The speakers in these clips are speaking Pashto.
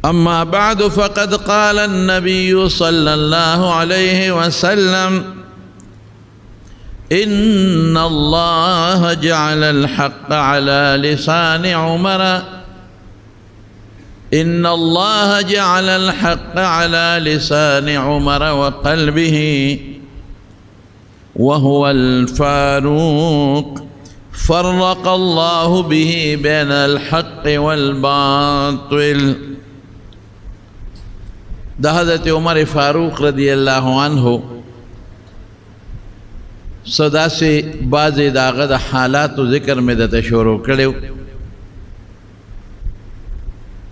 أما بعد فقد قال النبي صلى الله عليه وسلم إن الله جعل الحق على لسان عمر إن الله جعل الحق على لسان عمر وقلبه وهو الفاروق فرق الله به بين الحق والباطل. ده حضرت عمر فاروق رضی اللہ عنہ صدا سے بعض داغد حالات و ذکر میں دتا شروع کردیو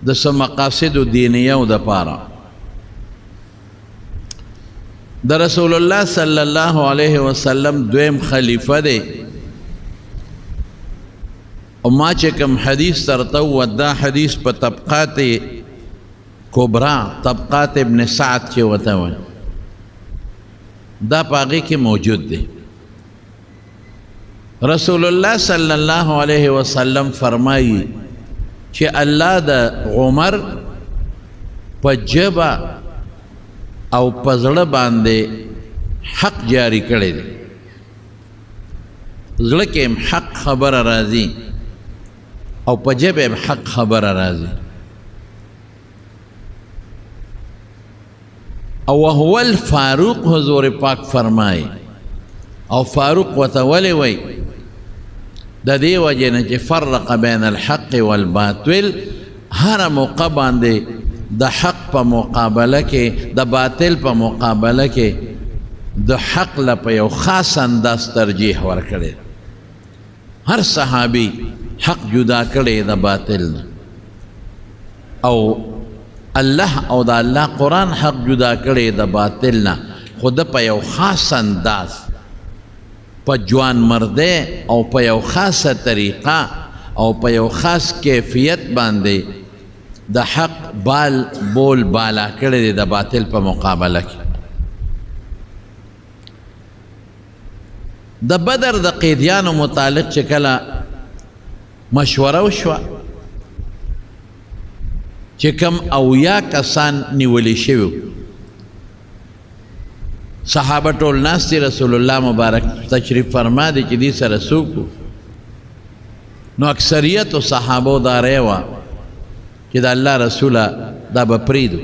دس مقاصد دینیہ و دا پارا دا رسول اللہ صلی اللہ علیہ وسلم دویم خلیفہ دے اور ما چکم حدیث ترتو و دا حدیث پا طبقات کبرا طبقات ابن سعد کے وطاوان دا پاگے کے موجود دے. رسول اللہ صلی اللہ علیہ وسلم فرمائی کہ اللہ دا عمر پا جبا او پزڑ باندے حق جاری کرے دے زڑکیم حق خبر رازی او پا جبیم حق خبر رازی او وهو الفاروق حضور پاک فرمائے او فاروق وتولی وی دا دی وجہ چی فرق بین الحق والباطل ہر موقع باندے دا حق پا مقابلہ کے دا باطل پا مقابلہ کے دا حق لپا یو خاص انداز ترجیح ورکڑے. ہر صحابی حق جدا کرے دا باطل او اللہ او دا اللہ قرآن حق جدا کرے دا باطلنا خود پا یو خاص انداز پا جوان مردے او پا یو خاص طریقہ او پا یو خاص کیفیت باندے دا حق بول بالا کرے دا باطل پا مقابلہ کی. دا بدر دا قیدیانو متعلق چکلا مشورہ وشوا چکم اویا کسان نیولی شویو صحابہ ٹول ناستی رسول اللہ مبارک تشریف فرما دی چی دی سر سوکو نو اکثریت و صحابو دا ریوا چی دا اللہ رسولہ دا بپریدو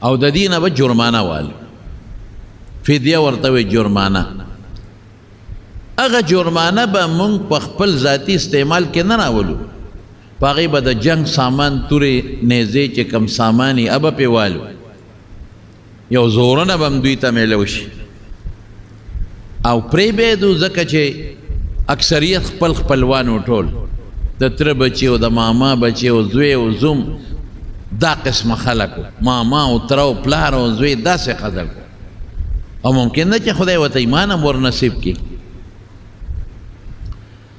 او دا دینا با جرمانہ والی فیدیہ ورطوی جرمانہ اگا جرمانہ با منگ پا خپل ذاتی استعمال کے نراولو پاگی با دا جنگ سامان توری نیزے چے کم سامانی ابا پی والو یو زورن ابا مدویتا میلوشی او پری بیدو زکا چے اکثریت خپل خپلوانو ٹول دا تر بچے و دا ماما بچے و زوی و زوم دا قسم خلقو ماما و ترو پلار و زوی دا سے قدر کو او ممکن دا چے خدای و تیمانم ورنصیب کی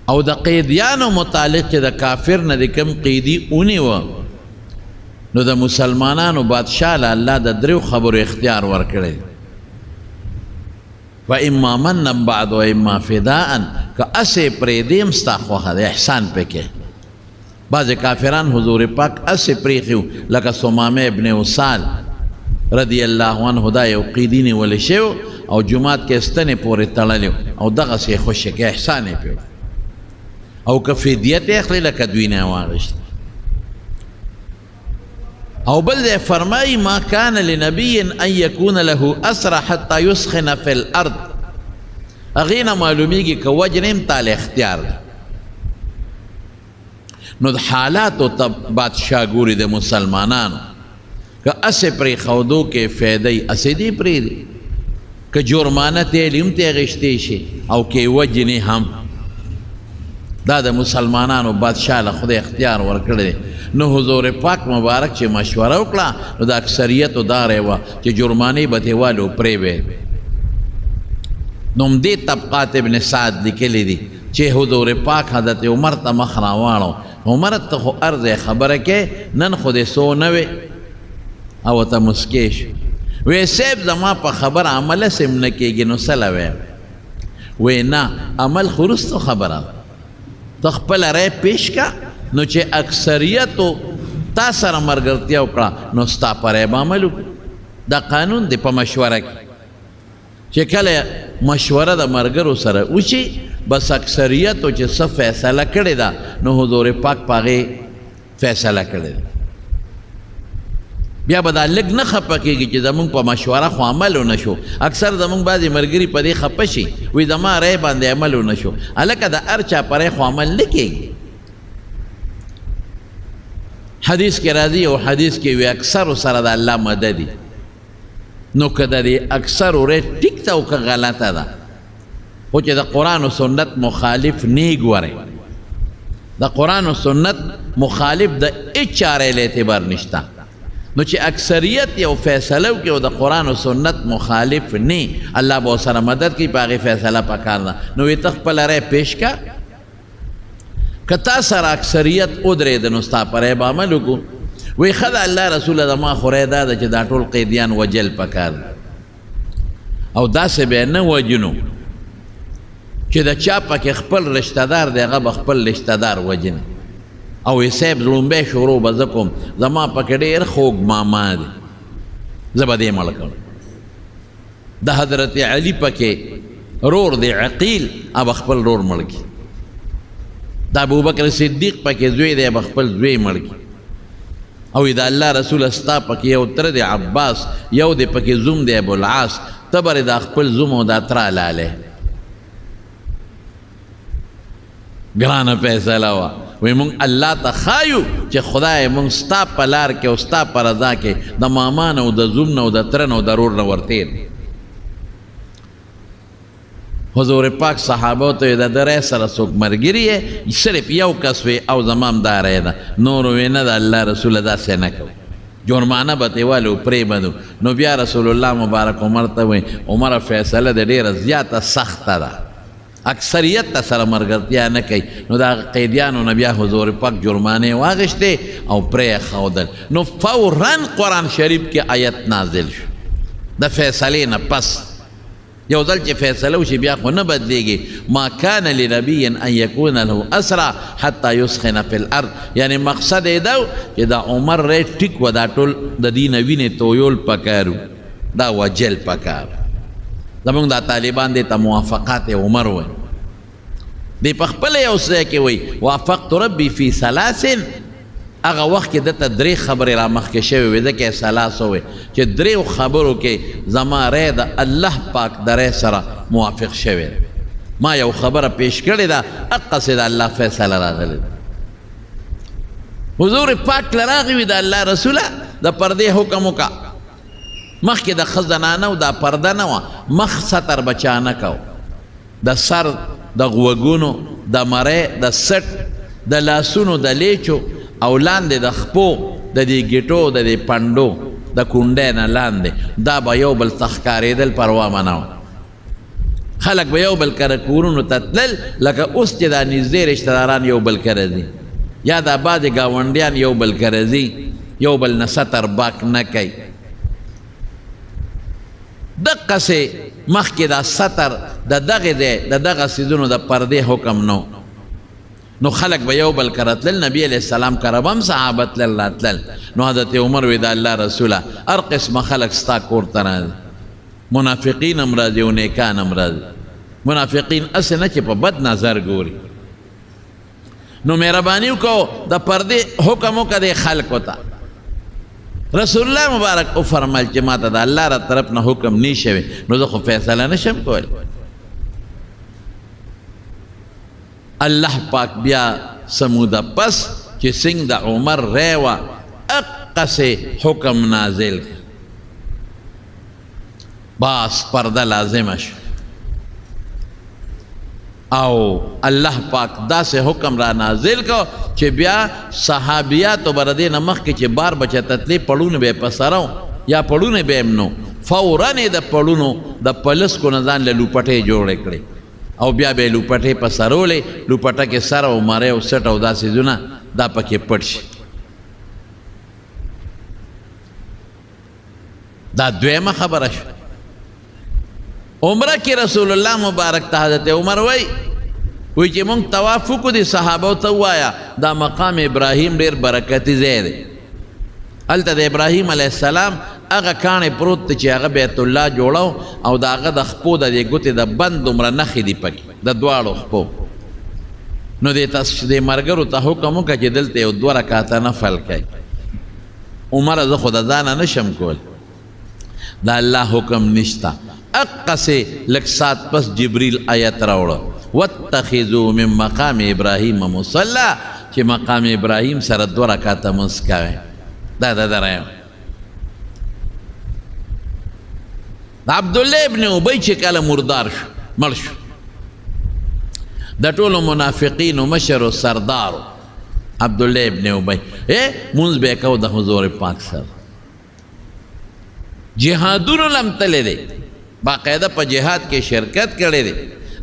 او دا قیدیانو متعلق چه دا کافر نا دا کم قیدی اونی و نو دا مسلمانانو بادشاہ اللہ دا دریو خبر اختیار ورکڑے و اما من بعد و اما فداءن که اسے پریدیم ستا خواہ دا احسان پہ کے. بعض کافران حضور پاک اسے پریخیو لکا سمام ابن وصال رضی اللہ عنہ دا یو قیدینی ولی شیو او جماعت کے استنے پوری تڑلیو او دغا سے خوش کے احسانے پیو او که فدیت اخلی لکه دوینه واغشت. او بل دے فرمائی ما کان لنبی ان یکون له اسرا حتی یسخن فی الارض اغینا معلومی کی که وجنیم تال اختیار دا نو حالاتو تب بادشاہ گوری دے مسلمانانو که اسے پری خودو کے فیدی اسے دی پری دی که جرمانہ تیلیم تے غشتی شی او که وجنی ہم دا دا مسلمانانو بادشاہ لخد اختیار ورکڑے. نو حضور پاک مبارک چے مشورہ اکلا نو دا اکثریتو دا رہوا چے جرمانی بتیوالو پرے بے نو دے طبقات ابن سعد لکلی دی چے حضور پاک حضرت عمر تا مخراوانو عمر تا خو ارض خبر کے نن خود سو نوے او تا مسکیش وی سیب زمان پا خبر عمل سمنکی گی نو سلوے وی نا عمل خرستو خبر تخپل رائے پیش کا نو چے اکثریتو تا سره ملګرتیا وکړه نو ستا پرې به عمل وکړو دا قانون دی په مشوره کې چې کله مشوره د ملګرو سره وشي بس اکثریتو چې څه فیصله کړې ده نو حضور پاک په هغې فیصله کړې ده بیا به دا لږ نه خفه کېږي چې زمونږ په مشوره خو عمل ونه شو اکثر زمونږ بعضې ملګري په دې خفه شي وایي زما رای باندې عمل ونه شو هلکه د هر چا په رای خو عمل نه کېږي حدیث کې راځي او حدیث کې وي اکثرو سره د الله مددي نو که د دې اکثرو رای ټیک ده او که غلطه ده خو چې د قرآن و سنت مخالف نه ګورئ د قرآن و سنت مخالف د هېڅ چارې له اعتبار نشته نو چې اکثریت یو فیصله وکړي او د قرآن و سنت مخالف نه الله به ورسره مدد کوي په هغې فیصله پکار ده نو وایي ته خپله رای پیش کا که تا سره اکثریت ودرېده نو ستا په رای به عمل وکړو وایي ښه ده الله رسوله زما خو رای دا ده چې دا ټول قیدیان وجل پکار ده او داسې به نه وجنو چې د چا پکې خپل رشته دار دی هغه به خپل رشته دار وجني او صاحب لومبی شروع به زه کوم زما پکې ډېر خوږ ماما دی زه به دې مړ کړم د حضرت علي پکې رور دی عقیل به خپل رور مړ کړي د ابوبکر صدیق پکې زوی دی به خپل زوی مړ کړي او د الله رسول ستا پکې یو تره دی عباس یو دی پکې زوم دی ابوالعاص ته به د خپل زوم او د تره لالی ګرانه فیصله وه وی مونږ الله ته ښایو چې خدای مونږ ستا په لار کې او ستا په رضا کې د ماما نه او د زوم نه او د تره نه او د رور نه ورتېر حضور پاک صحابو ته د ده رای سره څوک ملګري یې صرف یو کس وی او زما هم دا رای ده نورو وی نه د الله رسوله داسې نه کوو جرمانه به ترې والو پرېږدو نو بیا رسول الله مبارک عمر ته وی عمره فیصله د ډېره زیاته سخته ده اکثریت ته سره ملګرتیا نه کوي نو د هغه قیدیانو نه بیا حضور پاک جرمانې واخیستې او پرېښودل نو فورا قرآن شریف کې آیت نازل شو د فیصلې نه پس یو ځل چې فیصله وشي بیا خو نه بدلیږي ما کان لنبي ان یکون له اسرى حتی یسخن فی الارض یعنی مقصد یې دا چې د عمر ری ټیک و دا ټول د دې نه وینې تویول پکارو دا وجل پکار زمونږ دا طالبان دی ته موافقات عمر وی دی په خپله یو ځای کې وی وافقت ربي فی ثلاث هغه وخت کې دته درې خبرې را مخکې شوې وې ځکه یې ثلاث وی چې دریو خبرو کې زما رای د الله پاک د رای سره موافق شوی ما یو خبره پیش کړې ده هغسې د الله فیصله راغلې حضور پاک له راغی وي د الله رسوله د پردې حکم وکړه مخکې د ښه زنانه او دا پرده نه وه مخ ستر به چا نه کو د سر د غوږونو د مرۍ د سټ د لاسونو د لیچو او لاندې د خپو د دې ګیټو د دې پنډو د کونډۍ نه لاندې دا به یو بل ته ښکارېدل پروا به نه وه خلک به یو بل کره کورونو ته تلل لکه اوس چې دا نږدې رشتهداران یو بل کره ځي یا دا بعضې ګاونډیان یو بل کره ځي یو بل نه ستر باک نه کوي دقسې مخکې دا ستر د دغې دی د دغه څیزونو د پردې حکم نو خلک به یو بل کره تلل نبي علیه السلام کره به هم صحابه تلل راتلل نو حضرت عمر وی د الله رسوله هر قسمه خلک ستا کور ته راځي منافقین هم راځي او نیکان هم راځي منافقین اسې نه چې په بد نظر ګوري نو مهرباني وکړو د پردې حکم وکړه دې خلکو ته رسول الله مبارک او فرمایل چې ما ته د الله را طرف نه حکم نه شوی نو زه خو فیصله نشم کولی الله پاک بیا سموده پس چې څنګه د عمر رای وه هغسې حکم نازل باس پرده لازمه شو او الله پاک داسې حکم را نازل کو چې بیا صحابیاتو به د دې نه مخکې چې بار بچه تتلې پړونه به یې په سره یا پړونه به یې نو فورا یې د پړونو د پلسکو نه ځان له لوپټې جوړې کړې او بیا به یې لوپټې په سرولې لوپټه کې سر او مرۍ او سټ او دا څیزونه دا پکې پټ شي دا دویمه خبره شو عمره کې رسول الله مبارک ته حضرت عمر وی چې مونږ طواف وکړو دي صحابو ته ووایه دا مقام ابراهیم ډېر برکتي ځای دی هلته د ابراهیم علیه السلام هغه کاڼې پروت دی چې هغه بیت الله جوړو او د هغه د خپو د دې ګوتې د بند دومره نښې دي پکې د دواړو خپو. نو دې ملګرو ته حکم وکړه چې دلته یو 2 رکعاته نفل کوي. عمره زه خو د ځانه نشم کول، د الله حکم نشته. اقصې لږ ساعت پس جبریل آیت راوړه واتخذوا من مقام ابراهیم مصلی، چې مقام ابراهیم سره 2 رکعاته مونځ کوئ. دا درایم عبدالله ابن ابی چې کله مردار شو مړ شو، د ټولو منافقینو مشر و سردارو عبدالله ابن ابی مونځ به یې کو د حضور پاک سره. جهادونو لم تللی دی، باقاعده په جهاد کې شرکت کړی دی.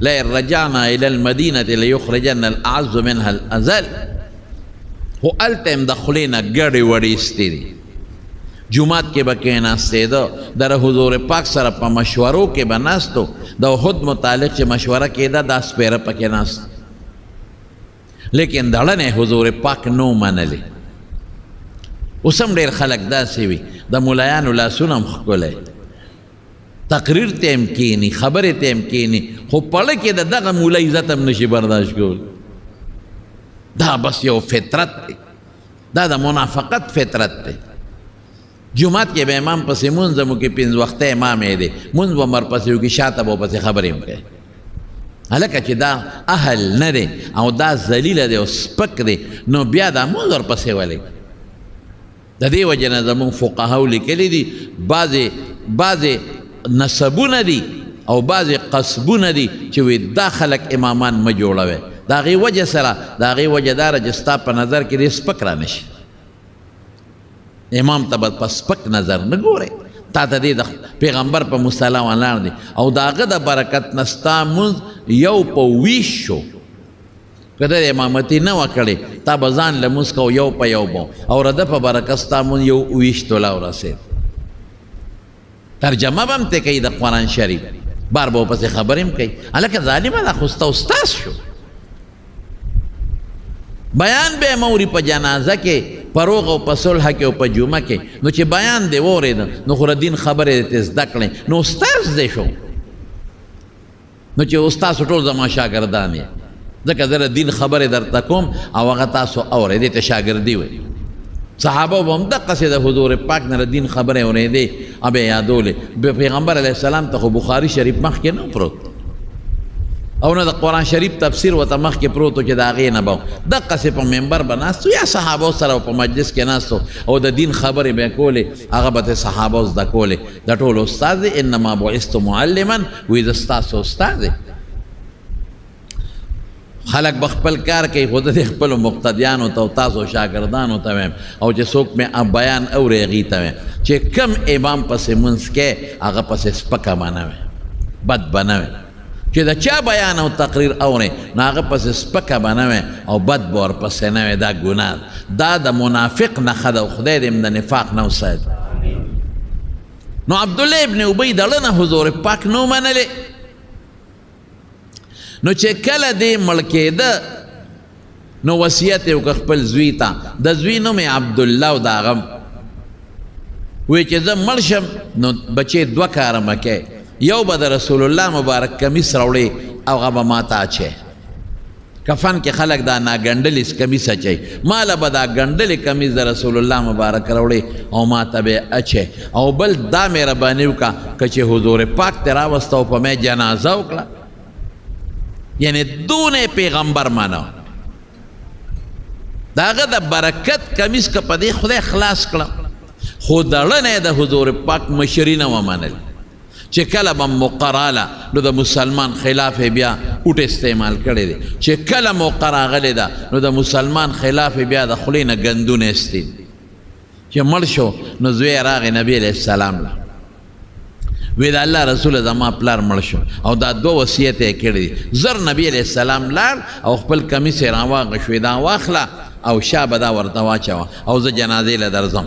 لئن رجعنا الى المدینة لیخرجن الاعز منها الاذل، خو هلته هم د خولې نه ګډې وډې ایستې دي. جومات کې به کېناستېده، د حضور پاک سره په مشورو کې به ناستو، د احد متعلق چې مشوره کېده دا سپېره پکې ناست، لیکن دړنې حضور پاک نو منلې. اوس هم ډېر خلک داسې وي د ملایانو لاسونه هم ښکلی، تقریر ته هم کښېني، خبرې ته هم کښېني، خو پړه کې د دغه مولا عزت هم نشي برداشت کول. دا بس یو فطرت دی، دا د منافقت فطرت دی. جمعات کې به امام پسې مونځ مو کې 5 وخته امام یې دی، مونځ به ورپسې وکړي، شاته به ورپسې خبرې هم کوي. هلکه چې دا اهل نه دی او دا ذلیله دی او سپک دی، نو بیا دا مونځ ورپسې ولې. د دې وجې نه زمونږ فقهاو لیکلي دي بعضې نسبونه دي او بعضې قصبونه دي چې وایي دا خلک امامان مه جوړوئ. د هغې وجه سره د هغې وجه داره چې ستا په نظر کې دې سپک را نشي. امام ته به په سپک نظر نه ګورئ، تا ته دې د پیغمبر په مصطلح ولاړ دی او د هغه د برکت نه ستا مونځ یو په 20 شو. که د امامتي نه وه کړې تا به ځان له مونځ کو یو په یو به او د په برکت ستا مونځ یو 20 توله ورسېد. ترجمه به هم ته کوي د قرآن شریف، بار به ورپسې خبرې هم کوي. هلکه ظالمه دا خو ستا استاذ شو. بیان به موري په جنازه کې، په روغ او په صلح کې او په جمعه کې، نو چې بیان دې واورېده نو خو د دین خبرې دې زده کړې، نو استاذ دې شو. نو چې استاذ ټول زما شاګردان یې، ځکه زه د دین خبرې درته کوم او هغه تاسو اورئ، دې ته شاګردي وایي. صحابه به هم دقسې د حضور پاک نه د دین خبرې اورېدې او به یې یادولې. پیغمبر علیه السلام ته خو بخاري شریف مخکې نه پروت او نه د قرآن شریف تفسیر ورته مخکې پروت و چې د هغې نه به دقسې په منبر به ناستو یا صحابو سره په مجلس کې ناستو او د دین خبرې به یې کولې، هغه به ته صحابو زده کولې. د ټولو استاد دی، انما بعثت معلما، وایي زه ستاسو استاد دی. خلق بخپل کار کوي، خو د خپلو مقتدیانو ته او تاسو شاګردانو ته وایم او چې څوک مې بیان اوري هغې ته وایم چې کم امام پسې مونځ کوې هغه پسې سپکه به نه وی، بد به نه وی. چې د چا بیان او تقریر اورې نو هغه پسې سپکه به نه وی او بد به ورپسې نه وی. دا ګناه، دا د منافق نښه ده او خدای دې د نفاق نه وساتي. نو عبدالله ابن ابی دړه نه حضور پاک نو منلې. نو چې کله دې مړ کېده نو وصیت یې وکړ خپل زوی ته، د زوی نوم یې عبدالله او د هغه وایي چې زه مړ شم نو بچې 2 کاره مه کوې، یو به د رسول الله مبارک کمیس راوړې او هغه به ما ته اچوې. کفن کې خلک دا ناګنډلې کمیس اچوي، ماله به دا ګنډلې کمیس د رسول الله مبارک راوړې او ما ته به یې اچوې. او بل دا مهرباني وکړه که چې حضور پاک ته راوسته او په مې جنازه وکړه، یعنی دونه پیغمبر مانو. د هغه د برکت کمیس که په دې خدای خلاص کړه، خو دړنه د حضور پاک مشري نه ومنل. چې کله به مقراله نو د مسلمان خلاف بیا اوټ استعمال کړی دی، چې کله موقع راغلی ده نو د مسلمان خلاف بیا د خولې نه ګندونه ایستي. چې مړ شو نو زوی راغی نبی علیه السلام له، وی د الله رسول زما پلار مړ شو او دا 2 وصیت یې کړي دي. زر نبی علیه السلام لاړ او خپل کمیس یې راواغ شوې، دا واخله او شا به دا ورته واچوه او زه جنازې له درځم.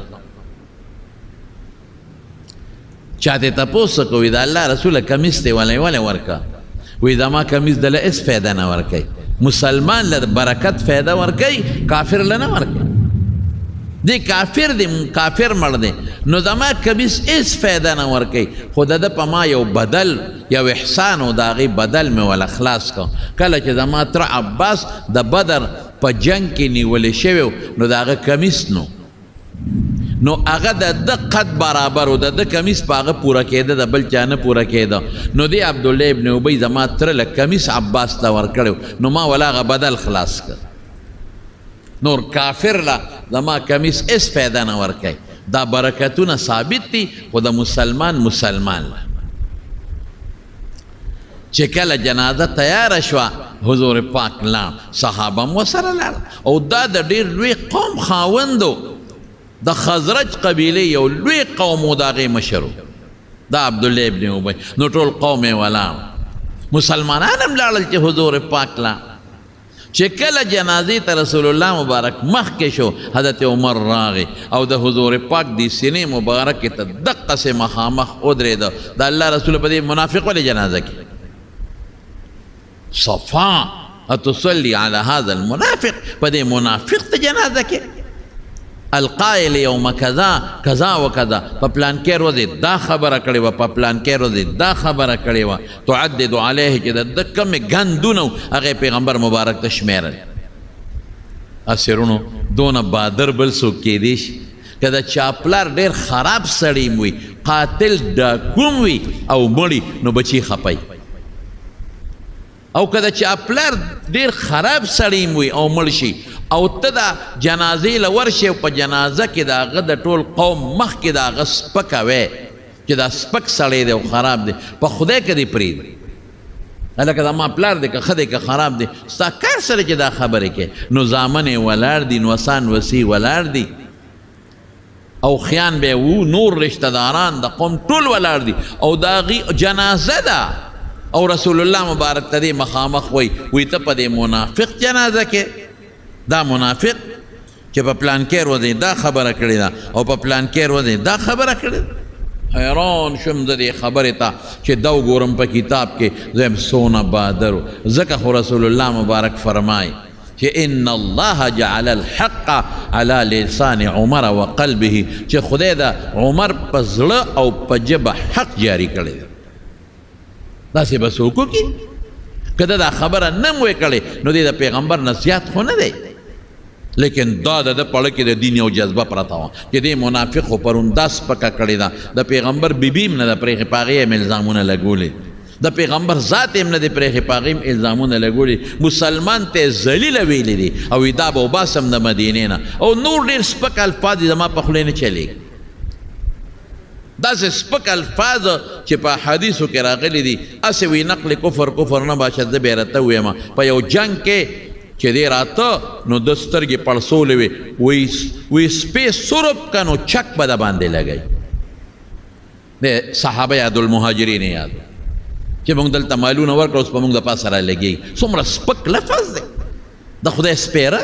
چاته تپوس کوي د الله رسول کمیس ته ولې ورکا، وی زما کمیس دله اس فایده نه ورکي. مسلمان له برکت فایده ورکي، کافر له نه ورکي. دی کافر دی کافر مړ دی نو زما کمیس هیڅ فایده نه ورکوي خو د ده په ما یو بدل یو احسان و د هغې بدل مې وله خلاص کړ کله چې زما تره عباس د بدر په جنگ کې نیولی شوی نو د هغه کمیس نو هغه د ده قد برابر و د ده کمیس په هغه پوره کېده د بل چا نه پوره کېده نو دی عبدالله ابن ابی زما تره له کمیس عباس ته ورکړی نو ما ولا هغه بدل خلاص کړ نور کافر لا زما کمیس اس فایده نه ورکوي دا برکتونه ثابت دي خو د مسلمان لا چې کله جنازه تیاره شوه حضور پاک لاړ صحابه مو سره لاړ او دا د ډېر لوی قوم خاوندو د خزرج قبیلې یو لوی قوم و د هغې مشر دا عبدالله ابن ابی نو ټول قوم یې ولاړ مسلمانان هم لاړل چې حضور پاک لاړ چې کله جنازې ته رسول الله مبارک مخکې شو حضرت عمر راغی او د حضور پاک دی سینې مبارکې ته دقسې مخامخ ودرېده د الله رسول په دې منافق ولې جنازه کې صفا اتصلي على هذا المنافق په دې منافق ته جنازه کې القائل یوم کذا کذا و کذا په پلان کې ورځې دا خبره کړې وه په پلان کې ورځې دا خبره کړې وه تعدد علیه چې د کمې ګندونه هغې پیغمبر مبارک ته شمیرل اسیرونو دونه بادر بل څوک کیدی شي که د چا پلار ډېر خراب سړی وي قاتل ډاکوم وي او مړي نو بچي خپی او که د چا پلار ډېر خراب سړی وي او مړ شي او ته دا جنازې له ورشې او په جنازه کې د هغه د ټول قوم مخکې د هغه سپکه وی چې دا سپک سړی دی او خراب دی په خدای که دې پرېږدي هلکه زما پلار دی که ښه دی که خراب دی ستا کار سره چې دا خبرې کوې نو زامن یې ولاړ دي نوسان وسي ولاړ دي او خیان به وو نور رشته داران د قوم ټول ولاړ دي او د هغې جنازه ده او رسول الله مبارک ته دې مخامخ وی ته په دې منافق جنازه کې دا منافق چې په پلان کې ورځې دا خبره کړې ده او په پلان کې ورځې دا خبره کړې ده حیران شم د دې خبرې ته چې دا وګورم په کتاب کې زه سونه بادر ځکه خو رسول الله مبارک فرمایي چې ان الله جعل الحق على لسان عمر وقلبه چې خدای د عمر په زړه او په ژبه حق جاری کړی دی داسې به څوک وکړي که دا خبره نه مو کړې نو د پیغمبر نصیحت خو نه دی لیکن دا د پړه کې د دین یو جذبه پرته وه چې دې منافق خو پروندا سپکه کړې ده د پیغمبر بیبي هم نه ده پرېښې په هغې هم الزامونه لګولې د پیغمبر ذات هم نه دی پرېښې په هغې هم الزامونه لګولې مسلمان ته یې ذلیله ویلې دي او دا به وباسم د مدینې نه او نور ډېر سپک الفاظ دي زما په خولې نه چلېږي داسې سپک الفاظ چې په حدیثو کې راغلي دي هسې وي نقل کفر نه باشد زه بیا راته ویم په یو جنګ کې چې دی راته نو د سترګې پړسولې وی سپې سرب که نو چک به د باندې لګی د صحابه یاد المهاجرین یاد چې موږ دلته مالونه ورکړه اوس په موږ د پاسه را لګېږي څومره سپک لفظ دی د خدای سپېره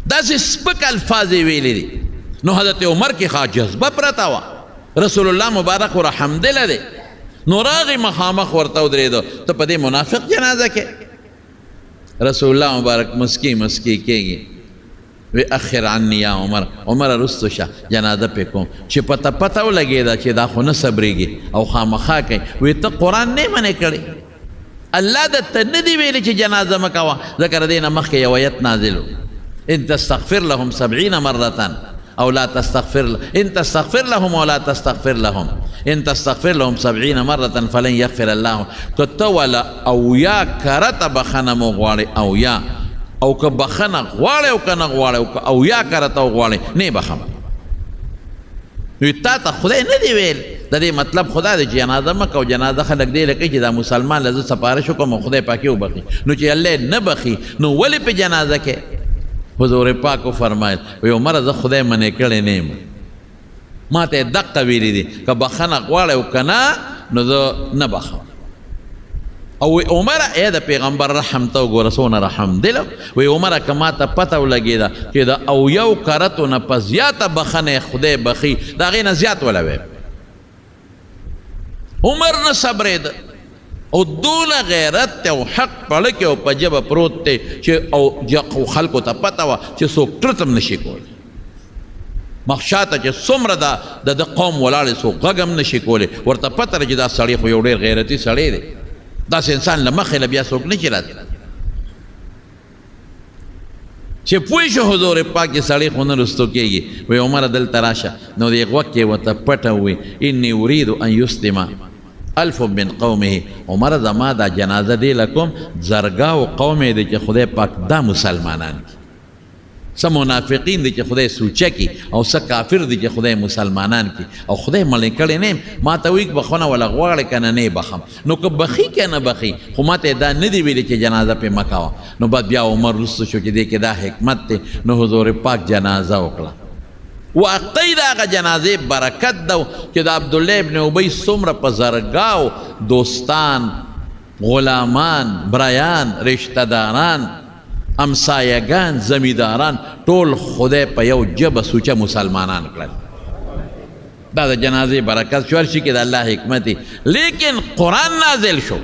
داسې سپک الفاظ یې ویلي دي نو حضرت عمر کې ښه جذبه پرته وه رسول الله مبارک ورحمدله دی نو راغی مخامخ ورته ودرېده ته په دې منافق جنازه کې رسول الله مبارک مسکی کېږي وی اخر عني یا عمر رستو شه جنازه پې کوم چې پته ولګېده چې دا خو نه صبرېږي او خامخا کوي وی ته قرآن نه منې کړی الله درته نه دي ویلي چې جنازه مه کوه ځکه د دې نه مخکې یو ایت نازل ان تستغفر لهم 70 مرة او لا تستغفر ان تستغفر لهم ولا تستغفر لهم ان تستغفر لهم 70 مرة فلن يغفر الله كتولا او يا كرت بخنه مو غواړي او يا او که بخنه غواړي او که نه غواړي او یا کرت او غواړي نه بخم وی تا ته خدای نه دی ویل د دې مطلب خدا د جنازه مکه او جنازه خلک دی لکه چې دا مسلمان لزه سپارښت وکم خدای پاکي وبخي نو چې الله نه بخي نو ولې په جنازه کې حضور پاک فرمایل وی عمر زه خدای منې کړی نه یم ما ته دقه ویلي دي که بخنه غواړی او که نه نو زه نه بخم او عمر ای د پیغمبر رحم ته وګوره څونه رحم دی وی عمره که ما ته پته ولګېده چې د او یو کرتو نه په زیاته بخنه خدای بخي د هغې نه زیات وله ویم عمر نه صبرېده او دونه غیرت ته او حق پړه کې او په ژبه پروت دی چې او خلکو ته پته وه چې څوک ټرت هم نشي کولی مخشاته چې څومره د قوم ولاړې څوک غږ هم نشي کولی ورته پته ده چې دا سړی خو یو ډېر غیرتي سړی دی داسې انسان له مخې له بیا څوک نشي راتلی چې پوه شو حضور پاک چې سړی خو نه رستو کېږي وایي عمره دلته راشه نو د غوږ کې ورته پټه ووي اني اريد ان یسلم الف من قومه عمره زما دا جنازه دی لکم زرګاو قوم دی چې خدای پاک دا مسلمانان کی څه منافقین دي چې خدای سوچه کی او څه کافر دي چې خدای مسلمانان کی او خدای مړی کړی نه ما ته ویک بخونه ولا غواړې که نه نه بخم نو که بخي که نه بخي خو ما ته دا نه دي ویلي چې جنازه پې مه کوه نو بعد بیا عمر رسته شو چې دې کې دا حکمت دی نو حضور پاک جنازه وکړه واقعی د هغه جنازې برکت ده چې د عبدالله ابن ابی څومره په زرګاو دوستان غلامان برایان رشته داران امسایگان زمیداران ټول خدای په یو ژبه سوچه مسلمانان کړل دا د جنازې برکت شو هر شي کې د الله حکمت دی لیکن قرآن نازل شو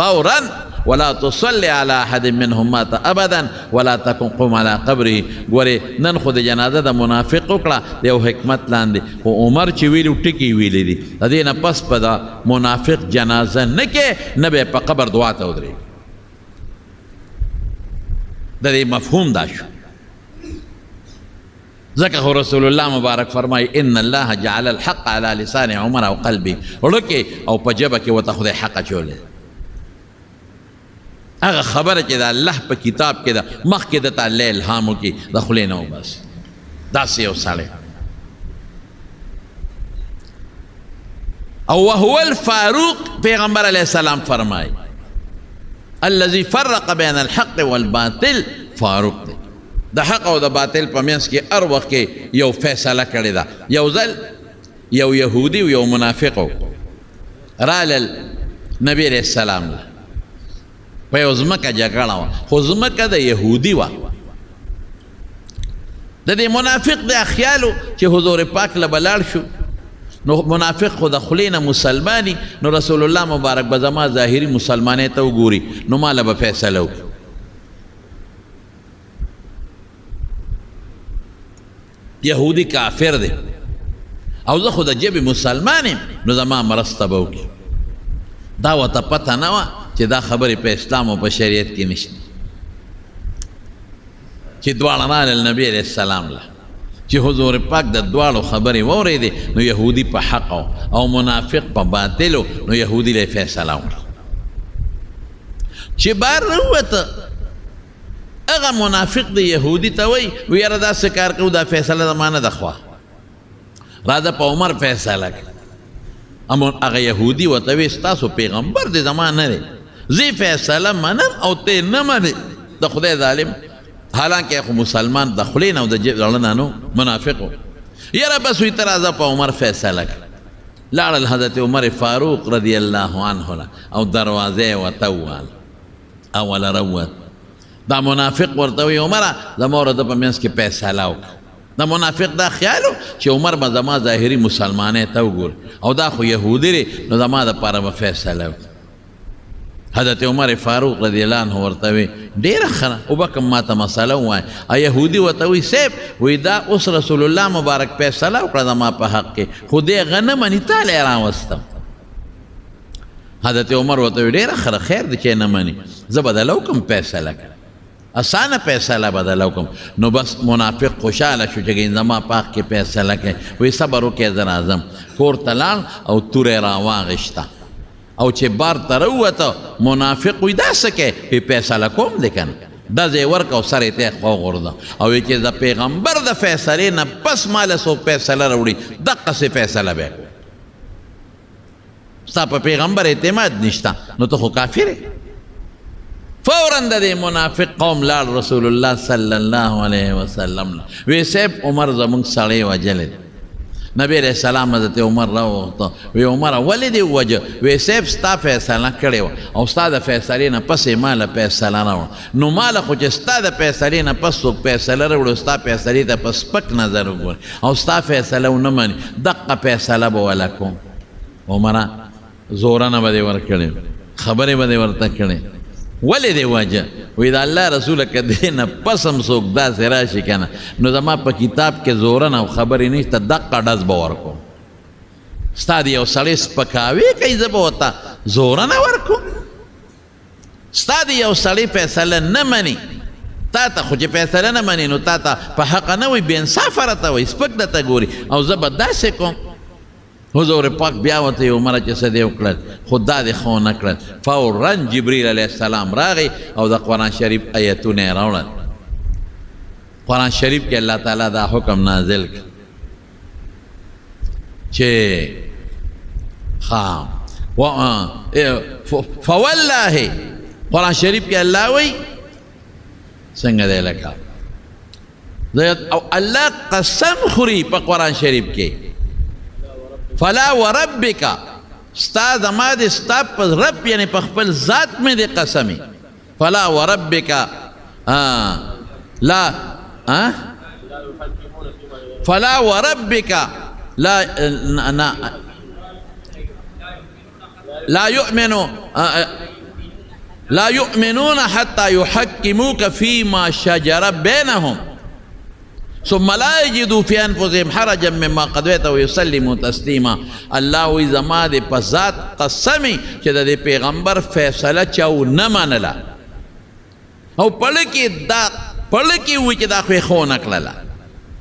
فورا ولا تصلي على احد منهم مات ابدا ولا تقم قم على قبره ګورې نن خو د جنازه د منافق وکړه د یو حکمت لاندې خو عمر چې ویلي ټکي ویلي دي د دې نه پس په د منافق جنازه نه کې نه به په قبر دعا ته ودرېږي د دې مفهوم دا شو ځکه خو رسول الله مبارک فرمایي ان الله جعل الحق على لسان عمر او قلبي وړکې او په ژبه کې ورته خدای حق اچولی هغه خبره چې د الله په کتاب کې ده مخکې درته الله الهام وکړي د خولې نه وباسي داسې یو سړی او وهو الفاروق پیغمبر علیه السلام فرمایي الذي فرق بين الحق والباطل فاروق دی د حق او د باطل په منځ کې هر وخت کې یو فیصله کړې ده یو ځل یو یهودي او یو منافق رالل نبی علیه السلام له په یو ځمکه جګړه وه خو ځمکه د یهودي وه د دې منافق دا خیالو چې حضور پاک له به لاړ شو نو منافق خو د خولې نه مسلماني نو رسول الله مبارک به زما ظاهري مسلمانۍ ته وګوري نو ما له به فیصله وکړي یهودي کافر دی او زه خو د ژبې مسلمان یم نو زما مرسته به وکړي دا ورته پته نه وه چې دا خبرې په اسلام او په شریعت کې نشته چې دواړه رالل نبي علیه السلام له چې حضور پاک د دواړو خبرې واورېدې نو یهودي په حق او منافق په باطلو نو یهودي له فیصله وکړه چې بار راووته هغه منافق د یهودي ته وایي یاره داسې کار کوو دا فیصله زما نه ده خوا راځه په عمر فیصله کړه هغه یهودي ورته وایي ستاسو پیغمبر دی زما نه دی زه فیصله منم او ته نه منې د خدای ظالم حالانکه خو مسلمان د خولې نه او د زړه نه نو منافق و یاره بس وي ته راځه په عمر فیصله کړه لاړل حضرت عمر فاروق رضی الله عنه او دروازې ورته ووهله اوله راووت دا منافق ورته وایي عمره زما ورته په منځ کې فیصله وکړه دا منافق دا خیالو چې عمر به زما ظاهري مسلمانۍ ته وګوري او دا خو یهودي دی نو زما دپاره به فیصله وکړي حضرت عمر فاروق رضی الله عنه ورته وی ډېره ښه وبکم ما ته مسله ووایه یهودي ورته وی صیب وی دا اوس رسول الله مبارک فیصله وکړه زما په حق کې خو دې هغه نه مني تا لی راوستم حضرت عمر ورته وی ډېره ښه خیر دی چې نه مني زه بدله وکړم فیصله کړه اسانه فیصله بدله وکړم نو بس منافق خوشحاله شو چې زما په حق کې فیصله کوي وی صبر وکړې زه راځم کور ته لاړ او توره راواغېشته او چې بار ته راووته منافق وي دا څه کوې وی فیصله کوم دی که نه دا ځای ورکه او سر یې ته وغورځه او وی چې د پیغمبر د فیصلې نه پس ماله څوک فیصله راوړي دقسې فیصله به یې ستا په پیغمبر اعتماد نشته نو ته خو کافر یې فوراً د دې منافق قوم لاړ رسول الله صلی الله علیه وسلم وی صاحب عمر زموږ سړی وجلی دی نبی علیہ السلام حضرت عمر راوغوښته وی عمر ولې دې ووجه وی صاحب ستا فیصله کړې وه او ستا د فیصلې نه پس یې ماله فیصله راوړه نو ماله خو چې ستا د فیصلې نه پس څوک فیصله راوړي ستا فیصلې ته په سپک نظر وګوري او ستا فیصله ونه مني دقه فیصله به وله کوم عمره زوره نه به دې ورکړې خبرې به دې ورته کړې ولې دې وجه وایي د الله رسوله که دې نه پس هم څوک داسې راشي که نه نو زما په کتاب کې زورن او خبرې نشته دقه ډز به ورکوم ستا د یو سړی سپکاوی کوي زه به ورته زورنه ورکوم ستا د یو سړی فیصله نه مني تا ته خو چې فیصله نه مني نو تا ته په حقه نه وي بې انصافه راته وایي سپک درته ګوري او زه به داسې کوم حضور پاک بیا ورته یې عمره چې څه دې وکړل خو دا دې ښه ونه کړل فورا جبریل علیه السلام راغی او د قرآن شریف ایتونه یې راوړل قرآن شریف کې الله تعالی دا حکم نازل کړ چې فوالله قرآن شریف کې الله وایي څنګه دی لکه او الله قسم خوري په قرآن شریف کې فلا وربک ستا زما د ستا په رب یعنی په خپل ذات مې د قسمي فلا وربک لا فلا وربک لا يؤمنون حتى يحكموك فيما شجر بينهم ثم لا يجدوا في انفسهم حرجا مما قضيت ويسلموا تسليما الله وی زما د په ذات قسمی چې د پیغمبر فیصله چاو نه منله او پړکی وی چې دا خو نه کړله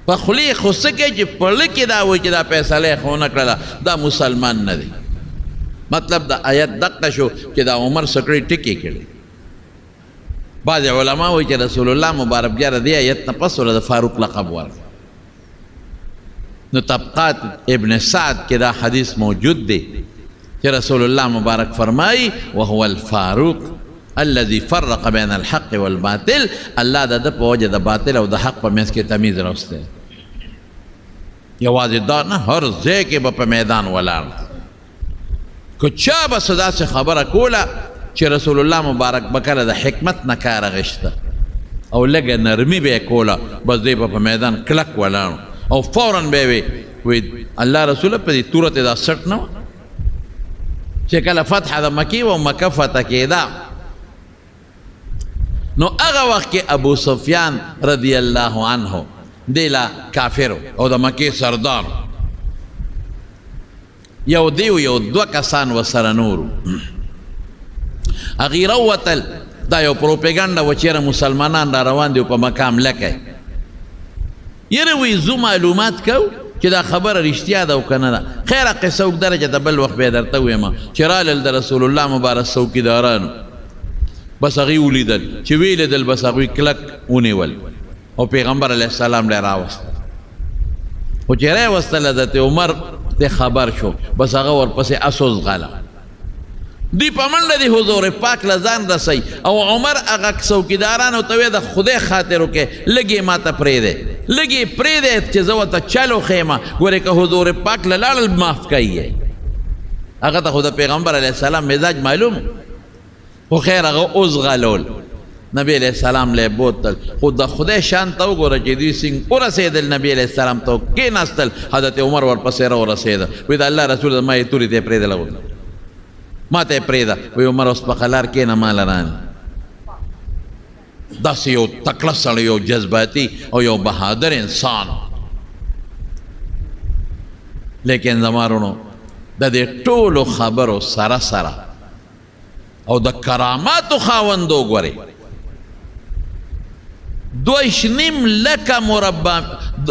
په خلی خو سکه چې پړکی دا وی چې دا فیصله خو نه کړله دا مسلمان نه دی مطلب دا آیت دقه شو چې دا عمر سکړی ټکی کړي بعض علما وایي چې رسول الله مبارک بیا د دې آیت نه پس ورته فاروق لقب ورکړ نو طبقات ابن سعد کې دا حدیث موجود دی چې رسول الله مبارک فرمایي وهو الفاروق الذي فرق بين الحق والباطل الله د په وجه د باطل او د حق په منځ کې تمیز راوستی یوازې دا نه هر ځای کې به په میدان ولاړ که چا به څه داسې خبره کوله چې رسول الله مبارک به کله د حکمت نه کار اخیسته او لږه نرمي به یې کوله بس دی به په میدان کلک ولاړ او فورا به وی الله رسوله په دې تورته دا سټ نه چې کله فتح د مکې و مکه فتح کېده نو هغه وخت کې ابو سفیان رضی الله عنه دی لا کافر او د مکې سردار یو دیو یو دو کسان وسره نورو هغې راووتل دا یو پروپیګنډه وه چېرې مسلمانان را روان دي په مقام لکه یره وی زو معلومات کو چې دا خبره رښتیا ده او که نه ده خیره قصه اوږده ده چې د بل وخت بیا درته ویم چې رالل د رسول الله مبارک څوکیدارانو بس هغوی ولیدل چې ویې لیدل بس هغوی کلک ونیول او پیغمبر علیه السلام لی راوستل خو چې راوستل حضرت عمر ته خبر شو بس هغه ورپسې اسوس غاله دی په منډه دی حضور پاک له ځان رسی او عمر هغه څوکیدارانو ته ویې د خدای خاطر وکړې لږ یې ماته پرېږدی لږ یې پرېږدی چې زه ورته چل وښیمه ګورې که حضور پاک له لاړل معاف کوي هغه ته خو د پیغمبر علیه السلام مزاج معلوم خو خیر هغه اوس غلول نبی علیہ السلام لی بوتل خود د خدای شان ته وګوره چې دوی څنګه ورسېدل نبی علیہ السلام ته کېناستل حضرت عمر ورپسې راورسېده وایي د الله رسول ما یې تورې ته یې پرېږدله ما ته یې پرېږده وایي عمر اوس په قلار کښېنه ما لرانې داسې یو تکړه سړی یو جذباتي او یو بهادر انسان لیکن زما وروڼو د دې ټولو خبرو سره سره او د کراماتو خاوندو ګورئ 2.5 لکه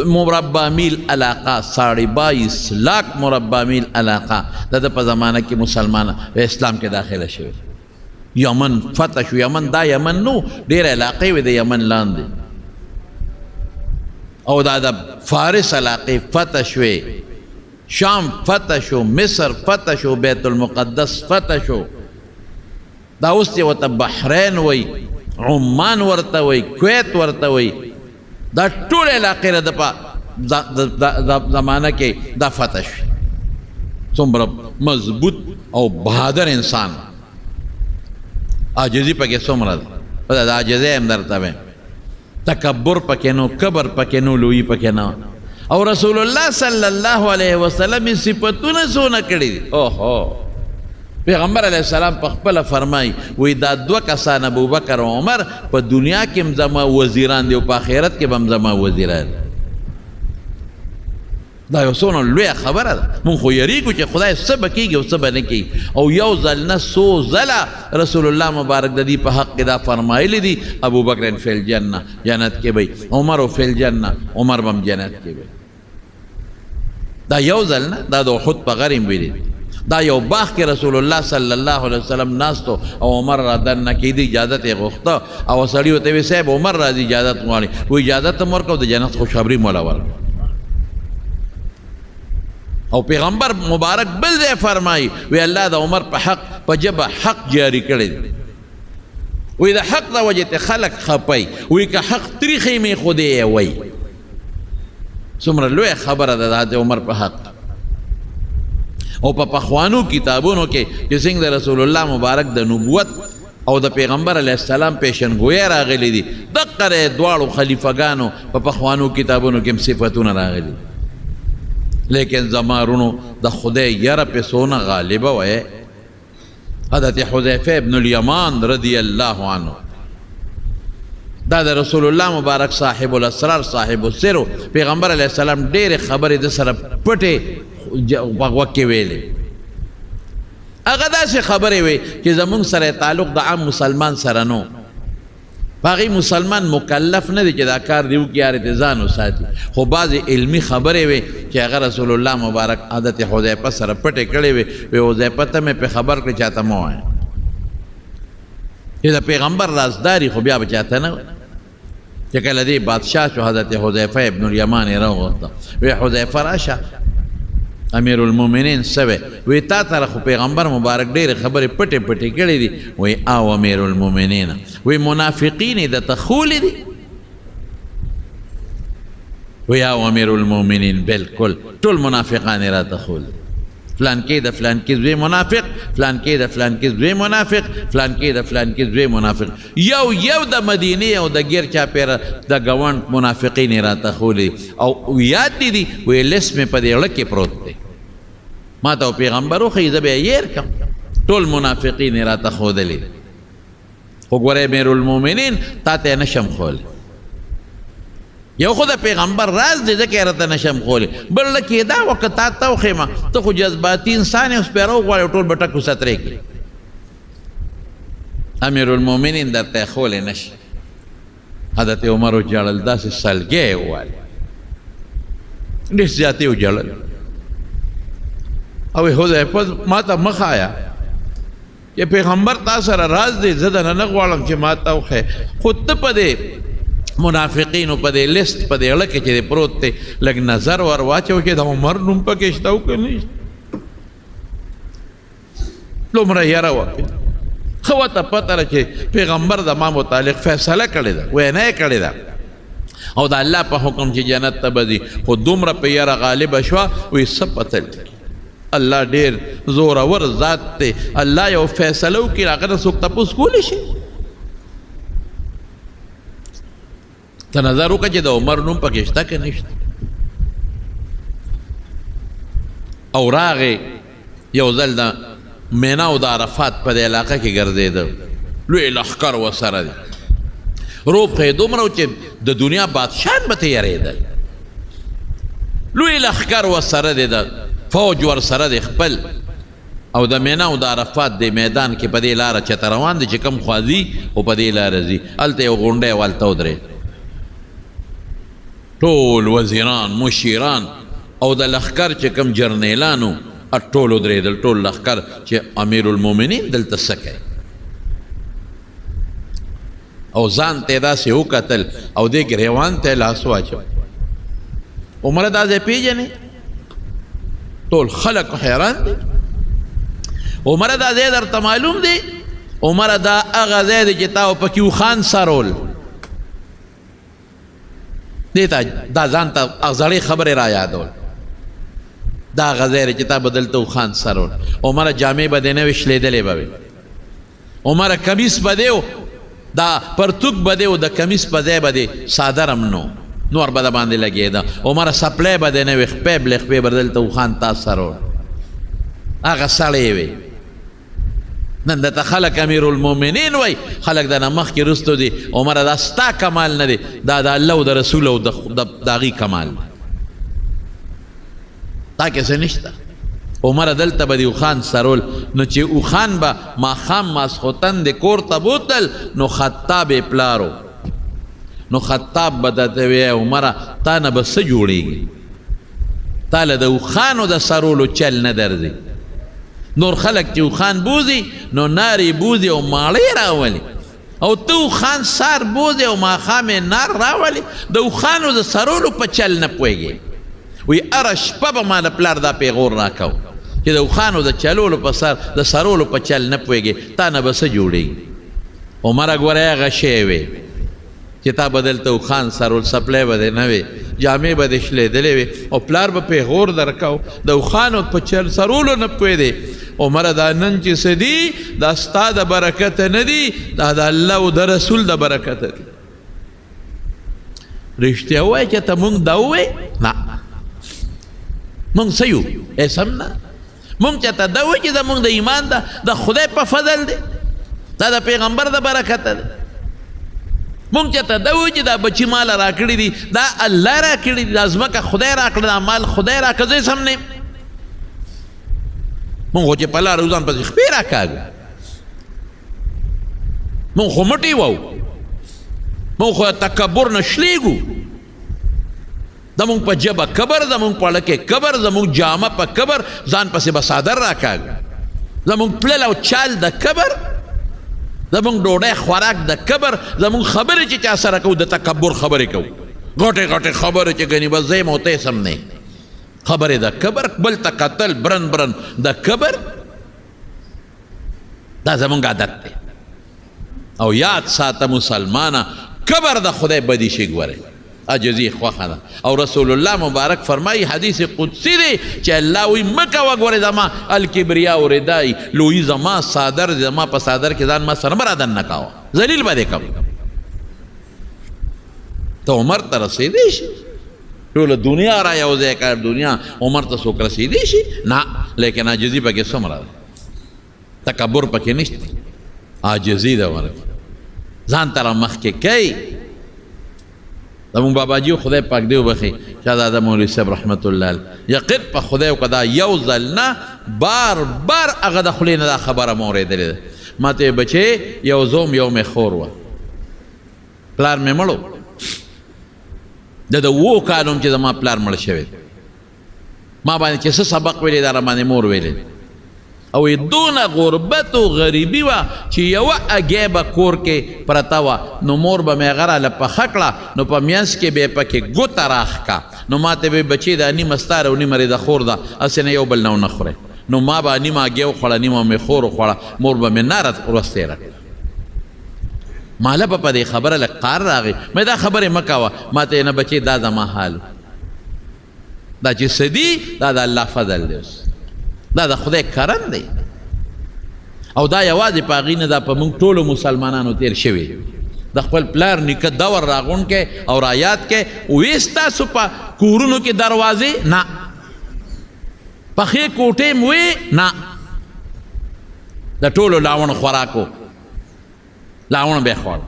مربع میل علاقه 22.5 لاک مربع میل علاقه د په زمانه کې مسلمان اسلام کې داخله شوی یمن فتح شو یمن دا یمن نو ډېر علاقې وې د یمن لاندې او دا د فارس علاقې فتح شوې شام فتح شو مصر فتح شو بیت المقدس فتح شو دا اوس یې ورته بحرین وی عمان ورته وی کویت ورته وی دا ټول علاقې د زمانه کې دا فتح شوې څومره مضبوط او بهادر انسان عاجزي پکې څومره ده د عاجزۍ هم درته وایم تکبر پکې نو کبر پکې نو لویي پکې نه او رسول الله صلی الله علیه وسلم صفتونه څونه کړي دي اوهو پیغمبر علیہ السلام په خپله فرمایي وایي دا دوه کسان ابوبکر او عمر په دنیا کې هم زما وزیران دي او په آخرت کې به هم زما وزیران دا یو څونه لویه خبره ده. مونږ خو یریږو چې خدای څه به کېږي او څه به نه کېږي، او یو ځل نه څو ځله رسول الله مبارک د دې په حق کې دا فرمایلی دي ابوبکر فی الجنه، جنت کې به، عمر فی الجنه، عمر به هم جنت کې به. دا یو ځل نه، دا د احد په غر هم ویلي، دا یو باغ کې رسول الله صلی الله علیه وسلم ناستو او عمر را دننه کېدی، اجازت یې غوښته او سړي ورته ویل صاحب عمر راځي اجازت غواړي، و اجازت هم ورکړه او د جنت خوشخبري مولا ورکړه. او پیغمبر مبارک بل ځای فرمایي وی الله د عمر په حق په ژبه حق جاری کړی دی، وی د حق د وجې ته خلک خپي، وی که حق تریخې مې خو دې یې وی. څومره لویه خبره ده د عمر په حق. او په پخوانو کتابونو کې چې څنګه د رسول الله مبارک د نبوت او د پیغمبر علیه السلام پیشنګویی راغلی دي، دقه دواړو خلیفګانو په پخوانو کتابونو کې هم صفتونه راغلي. لیکن زمارونو د خدای یره په سونه غالبه وی. حضرت حذیفه ابن الیمان رضی الله عنه دا د رسول الله مبارک صاحب الاسرار صاحب السر، پیغمبر علیه السلام ډېرې خبرې د سره پټې په غوږ کې ویلې. هغه داسې خبرې وې چې زمونږ سره تعلق د عام مسلمان سره نو، باقي مسلمان مکلف نه دی چې دا کار دی وکړي یار ته ځان وساتي، خو بعضې علمي خبرې وې چې هغه رسول الله مبارک حضرت حذیفه سره پټې کړې وې. وی حذیفه ته مې په خبر کړې چاته مه وایه چې د پیغمبر رازداري خو بیا به چاته نه وایي. چې کله دې بادشاه شو حضرت حذیفه ابن الیمان یې راوغوښته، وی حذیفه راشه امیر المؤمنین سوی، وی تا ته خو پیغمبر مبارک ډېرې خبرې پټې پټې کړې دي. وی او امیر المؤمنین، وی منافقین یې درته خولی دي؟ وی او امیر المؤمنین بالکل ټول منافقان یې راته خولی، فلان کې د فلان کې زوی منافق، فلان کې د فلان کې زوی منافق، فلان کې د فلان کې زوی منافق، یو د مدینې او د ګیر چاپېره د ګاونډ منافقین یې راته خولی او یاد دي وی لیست مې په دې اړه کې پروت دی، ما ته پیغمبر وښیي زه به یې هیر کړم. ټول منافقین یې راته ښودلي، خو ګوره امیر المؤمنین تا ته یې نشم خولی. یو خو د پیغمبر راز دی ځکه یې راته نشم خولی، بل کې دا وکړه تا ته وښیمه ته خو جذباتي انسان یې اوس پې راوغواړې ټول به ټک وسطرې کړي. امیر المؤمنین درته یې خولی نشي. حضرت عمر وجړل، داسې سلګۍ یې ووالې، ډېر زیات یې وجړل او حذیفه ما ته مخ آیا چې پیغمبر تا سره راز دی، زه دنه نه غواړم چې ما ته وښیې، خو ته په دې منافقینو په دې لیست په دې اړه کې چې پروت دی لږ نظر ور واچو چې د عمر نوم پکې شته او که نه شته. دومره یره وکړه، ښه ورته پته ده چې پیغمبر د ما متعلق فیصله کړې ده، وینا یې کړې ده او د الله په حکم چې جنت ته به ځي، خو دومره په یره غالبه شوه وایي څه پته لګي. الله ډېر زورور ذات دی، الله یو فیصله وکړي هغه نه څوک تپوس کولی شي. ته نظر وکړه چې د عمر نوم پکې شته که نشته. او راغې یو ځل د مینا او د عرفات په دې علاقه کې ګرځېده، لوی لښکر ورسره دی، روب خو یې دومره و چې د دنیا بادشاهان به ته یېرېدل. لوی لښکر ورسره دی، د فوج ورسره دی خپل، او د مینا او د عرفات د میدان کې په دې لاره چته روان دی چې کوم خوا ځي او په دې لاره ځي، هلته یو غونډی والته ودرېد، ټول وزیران مشیران او د لښکر چې کوم جرنیلانو ټول ودرېدل، ټول لښکر چې امیر المؤمنین دلته څه کوي، او ځان ته یې داسې وکتل او دې ګریوان ته یې لاس واچو. عمره دا ځای پېژنې؟ ټول خلک حیران دي. عمره دا ځای درته معلوم دی؟ عمره دا هغه ځای دی چې تا پکې وخان سرول. دې ته دا ځان ته زړې خبرې را یادول، دا هغه ځای دی چې تا به دلته وخان سرول. عمره جامې به دې نه وې شلېدلې به وې، عمره کمیس به دی دا پرتوک به دی، د کمیس په ځای به دی صادر هم نو نور به د باندې لګېده. عمره سپلی به دی نه وې، خپې بلې خپې به دلته وخان تا سرول. هغه سړی وې نن درته خلک امیر المؤمنین وای خلک دنه مخکې رستو دي عمره دا ستا کمال نه دی دا د الله او د رسول او د هغې کمال دی تا کې څه نشته عمره دلته به د اوښان سرول نو چې اوښان به ماښام ماسخوتن د کور ته بوتل نو خطاب یې پلارو نو خطاب به درته وی عمره تا نه به څه جوړېږي تا له د اوښانو د سرولو چل نه درځي نور خلق چې اوښان بوزي نو نارې بوزي او ماړې راولي او ته اوښان سار بوزي او ماښام یې نار راولي د اوښانو د سرولو په چل نه پوهېږي وی هره شپه به ما د پلار دا پیغور راکو چې د اوښانو د چلولو په سر د سرولو په چل نه پوهېږي تا نه به څه جوړېږي عمره ګوره هغه شی وی چې تا به دلته اوښان سرول سپلی به دی نه وي جامې به دې شلېدلې وي او پلار به پیغور درکو د اوښانو په چل سرولو نه پوهېدې عمره دا نن چې څه دي دا ستا د برکته نه دي دا د الله او د رسول د برکته دي رښتیا ووایه چې ته مونږ دا ووایې نه مونږ څه یو اسم نه مونږ چې ته دا ووایې چې زمونږ د ایمان ده د خدای په فضل دی دا د پیغمبر د برکته دی مونږ چې ته دا ووایې چې دا بچي مال راکړي دي دا الله راکړي دي دا ځمکه خدای راکړه دا مال خدای راکړه زه سم نه مونږ خو چې په لاره ځان پسې خپې راکاږو مونږ خو مټې وو مونږ خو تکبر نه شلېږو زمونږ په ژبه کبر زمونږ په اړه کې کبر زمونږ جامه په کبر ځان پسې به څادر راکاږو زمونږ پلل او چال د کبر زمونږ ډوډۍ خوراک د کبر زمونږ خبرې چې چا سره کوو د تکبر خبرې کوو غټې غټې خبرې چې ګنې بس زه یم او ته یې سم نه خبرې د کبر بل ته قتل برن برن د کبر دا زمونږ عادت دی او یاد ساته مسلمانه کبر د خدای بدي شي ګورئ عجزي خوښه ده او رسول الله مبارک فرمایي حدیث قدسی دی چې الله وایي مه کوه ګورئ زما الکبریا و ردای لویي زما صادر زما په صادر کې ځان ما سره مه رادن نه کوه ذلیل به دې کوم ته عمر ته رسېدی شي ټوله دنیا را یو ځای کړ دنیا عمر ته څوک رسېدی شي نه لیکن عاجزي پکې څومره ده تکبر پکې نشته عاجزي ده ورکې ځان ته را مخکې کوي زمونږ باباجي خدای پاک دی وبخي شهزاده مولوي صاحب رحمت الله علیه یقین په خدای وکړه دا یو ځل نه بار بار هغه د خولې نه دا خبره مو اورېدلې ده ما ته بچې یو زوم یو مې خور وه پلار مې مړو د 2 کالو چې زما پلار مړ شوی ما باندې چې څه سبق ویلی دا راباندې مور ویلی او دونه غربت و غریبي وه چې یوه اګۍ به کور کې پرته وه نو مور به مې هغه راله پخه کړه نو په منځ کې به یې پکې ګوته راښکه نو ما ته به بچې دا نیمه ستا ده او نیمه د خور ده هسې نه یو بل نه ونه خورئ نو ما به نیمه اګۍ وخوړه نیمه مې خور وخوړه مور به مې ناره ورستېره کړه ماله به په دې خبره لږ قار راغی مې دا خبرې مه کوه ما ته نه بچې دا زما حال دا چې څه دي دا د الله فضل دی دا د خدای کرم دی او دا یوازې په هغې نه دا په موږ ټولو مسلمانانو تیر شوي د خپل پلار نیکه دور راغونډ کې او رایاد کې وې ستاسو په کورونو کې دروازې نه پخې کوټې م وې نه د ټولو لاوڼ خوراکو لاوڼ به یې خوړ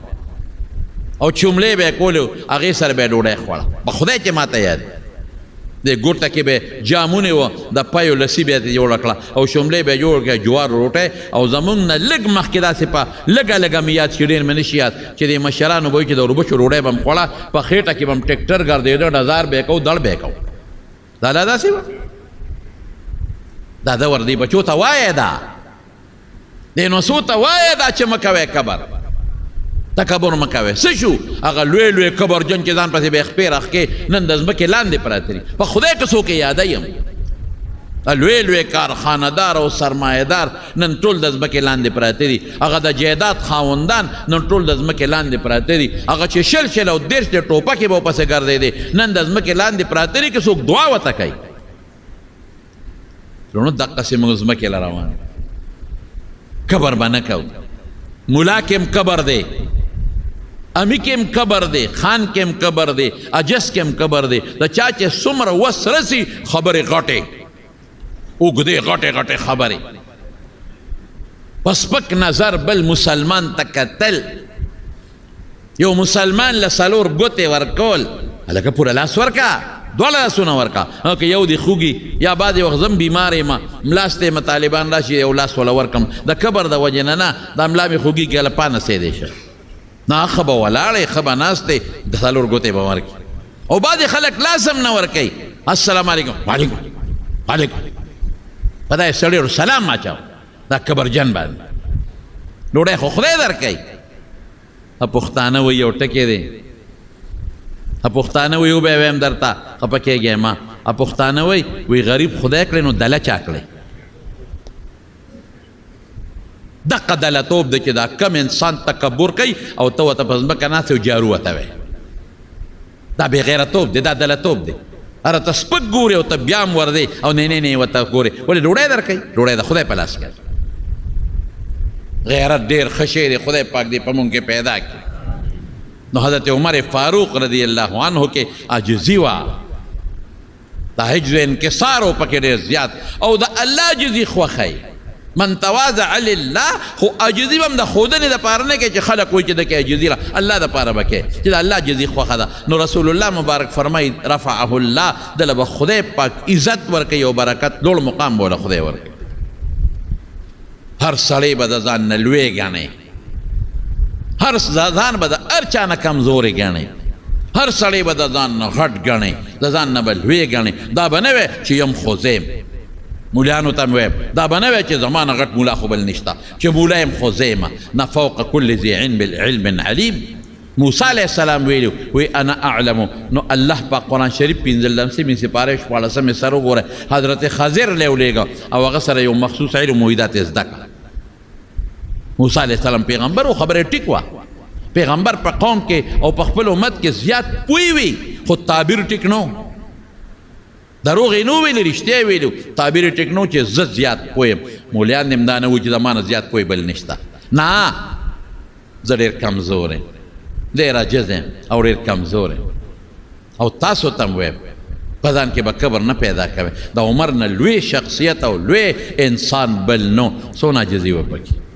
او چوملې به یې کولې هغې سره به یې ډوډۍ خوړه په خدای چې ما ته یاد د ګوټه کې به جامونې وه د پیو لسی به یې جوړه کړه او شملې به یې جوړ کړه جوار روټۍ او زمونږ نه لږ مخکې داسې په لږه لږه مې یاد شي ډېر مې نشي یاد چې د مشرانو به وایي چې د وربشو ډوډۍ به م خوړه په خېټه کې به م ټکټر ګرځېده ډزار به یې کوو دړ به یې کوو دا داسې وه دا د وردی بچو ته وایه دا د نوسو ته وایه دا چې مه کوئ کبر تکبر مه کوئ څه شو هغه لوی لوی کبرجن چې ځان پسې به یې خپې راښکې نن د ځمکې لاندې پراته دي په خدای که څوک یې یاده یم لوی لوی کارخانهدار او سرمایهدار نن ټول د ځمکې لاندې پراته دي هغه د جایداد خاوندان نن ټول د ځمکې لاندې پراته دي هغه چې شل او 10 د ټوپکې به ورپسې ګرځېدې نن د ځمکې لاندې پراته دي که څوک دعا ورته کوي نو دقسې موږ ځمکې له روان کبر به نه کوو ملا کې هم کبر دی امی کې هم کبر دی خان کې هم کبر دی اجس کې هم کبر دی د چا چې څومره وس رسي خبرې غټې اوږدې غټې غټې خبرې پسپک نظر بل مسلمان ته کتل یو مسلمان له څلور ګوتې ورکول هلکه پوره لاس ورکه دواړه لاسونه ورکه که یو دې خوږي یا بعضې وخت زم بیمار یم ملاس ته طالبان راشي یو لاس وله ورکم د کبر د وجې نه دا ملا مې خوږي که هله پانسېدی شه نه ښه به ولاړی ښه به ناست دی د څلور ګوتې به ورکړي او بعضې خلک لاس هم نه ورکوي السلام علیکم وعلیکم وعلیکم په دا یې سړي سلام اچاو دا کبرجن باندې ډوډۍ خو خدای درکوي پښتانه وایي یو ټکی دی پښتانه وایي وبه یې ویم درته خفه کېږې ما پښتانه وایي غریب خدای کړی نو دله چا کړی دقه دلتوب دی چې دا کم انسان تکبر کوي او ته ورته په ځمکه ناست یې او جارو ورته وایي دا بېغیرتوب دی دا دلتوب دی اره ته سپک ګورې او ته بیا هم ورځې او نه ورته ګورې ولې ډوډۍ درکوي ډوډۍ د خدای په لاس کې غیرت ډېر ښه شی دی خدای پاک دې په مونږ کې پیدا کړي نو حضرت عمر فاروق رضی الله عنه کې عاجزي وه دا حجز انکسار و پکې ډېر زیات او د الله عاجزي خوښوي من تواضع لله خو عاجزي به هم د ښودنې دپاره نه کوي چې خلک وایي چې د کې عاجزي را الله دپاره به کوي چې د الله عاجزي خوښه ده نو رسول الله مبارک فرمایي رفعه الله دله به خدای پاک عزت ورکوي او برکت لوړ مقام به له خدای ورکوي هر سړی به د ځان نه لوی ګڼي هر ځان به د هر چا نه کمزورې ګڼي هر سړی به د ځان نه غټ ګڼي د ځان نه به لوی ګڼي دا به نه وی چې یم خزیم مولیانو ته ویم دا به نه وی چې زما نه غټ مولا خو بل نشته چې مولا یم خزیمه نه فوق کل ذي علم علیم موسی علیه السلام ویلو وی انا اعلم نو الله په قرآن شریف پنځلسمې سپارې شپاړسمې سر وګوره حضرت خضر لی ولیږه او هغه سره یو مخصوص علم مویدات یې زده کړه موسی علیه السلام پیغمبر و خبرې ټیک وه پیغمبر په قوم کې او په خپل امت کې زیات پوی وي خو تعبیر ټیک نو دروغ یې نو ویلي رښتیا یې ویلو تعبیر یې ټیک نو چې زه زیات پویم مولیان دې هم دا نه وایي چې د ما نه زیات پوی بل نشته نه زه ډېر کمزور یم ډېر عاجز یم او ډېر کمزور یم او تاسو ته هم ویم په ځان کې به کبر نه پیدا کوئ د عمر نه لوی شخصیت او لوی انسان بل نو څونه عاجزي وه پکې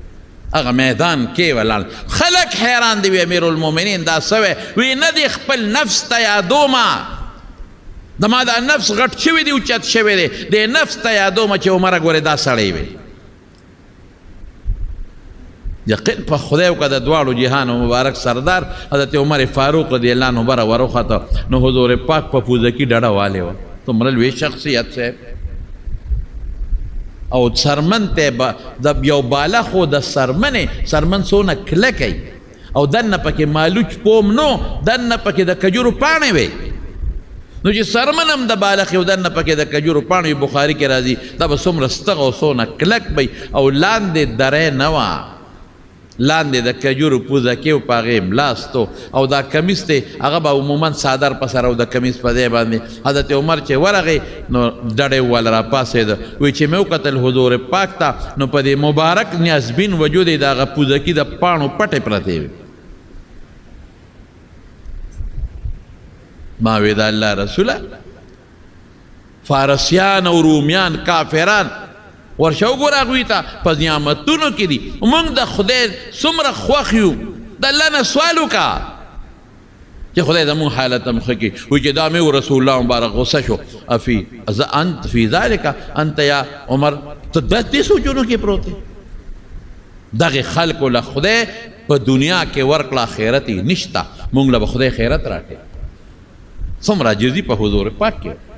هغه میدان کې ولاړ خلک حیران دي وي امیر المؤمنین دا څه وی نه دي خپل نفس ته یادومه زما دا نفس غټ شوی دی اوچت شوی دی د نفس ته یادومه چې عمره ګورې دا سړی وي یقین په خدای وکړه د دواړو جهانو مبارک سردار حضرت عمر فاروق رضی الله عنه بره وروخته نو حضور پاک په پوزه کې ډډه والی وه څومره لوی شخصیت صاحب او سرمن ته د یو بالغ د سرمن څونه کلکی او دننه پکې مالوچ پوم نو دننه پکې د کجورو پاڼې وي نو چې سرمن هم د بالغ یو دننه پکې د کجورو پاڼې بخاري کې راځي دا به څومره ستغ او څونه کلک وي او لاندې درې نه وه لاندې د کجورو پوزه کې و په هغې ملاستو او دا کمیس دی هغه به عموما څادر په سر او د کمیس په ځای باندې حضرت عمر چې ورغی نو ډډې ول راپاڅېده وایي چې مې وکتل حضور پاک ته نو په دې مبارک نیازبین وجود یې د هغه پوزکي د پاڼو پټې پرتې وي ما وی د الله رسوله فارسیان او رومیان کافران ورشه وګوره هغوی ته په نعمتونو کې دي موږ د خدای څومره خوښ یو د الله نه سوال وکړه چې خدای زموږ حالت هم ښه کړي وایي چې دا مې و رسول الله مبارک غصه شو انت فی ذلک انت یا عمر ته دې سوچونو کې پروت دی دغې خلکو له خدای په دنیا کې ورکړه آخرت یې نشته موږ له به خدای خیرت راکړي څومره عاجزي په حضور پاک کې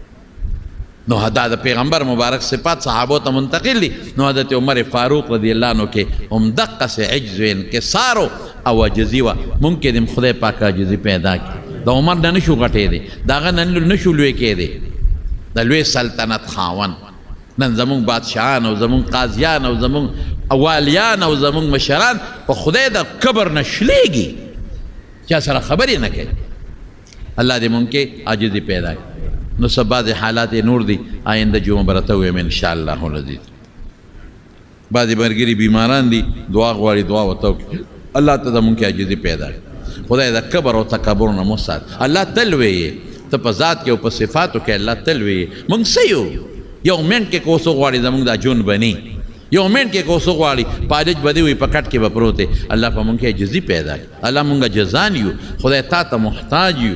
نو دا د پیغمبر مبارک صفات صحابو ته منتقل دي نو حضرت عمر فاروق رضی الله عنه کې هم دقسې عجز و انکسارو او عاجزي وه مونږ کې د خدای پاک عاجزي پیدا کړي د عمر نه نشو غټېدی د هغه نه نشو لوی کېدی د لوی سلطنت خاوند نن زمونږ بادشاهان او زمونږ قاضیان او زمونږ والیان او زمونږ مشران په خدای د کبر نه شلېږي چا سره خبرې نه کوي الله دې مونږ کې عاجزي پیدا کړي نو سب بعض حالات نور دی آئنده جمعه برته ویم انشاءالله العزیز بعضې ملګري بیماران دي دعا غواړي دعا ورته وکړي الله ته زمونږ کې عاجزي پیدا کړي خدای د کبر او تکبر نه مو سات الله تل ویې ته په ذات کې او په صفاتو کې الله تل ویې مونږ څه یو منټ کې که اوس وغواړي زمونږ دا جون بني یو منټ کې کو څه غواړي پالج به دې وي په کټ کې به پروت دی الله په مونږ کې عجزي پیدا کړي الله مونږ جزان یو خدای تا ته محتاج یو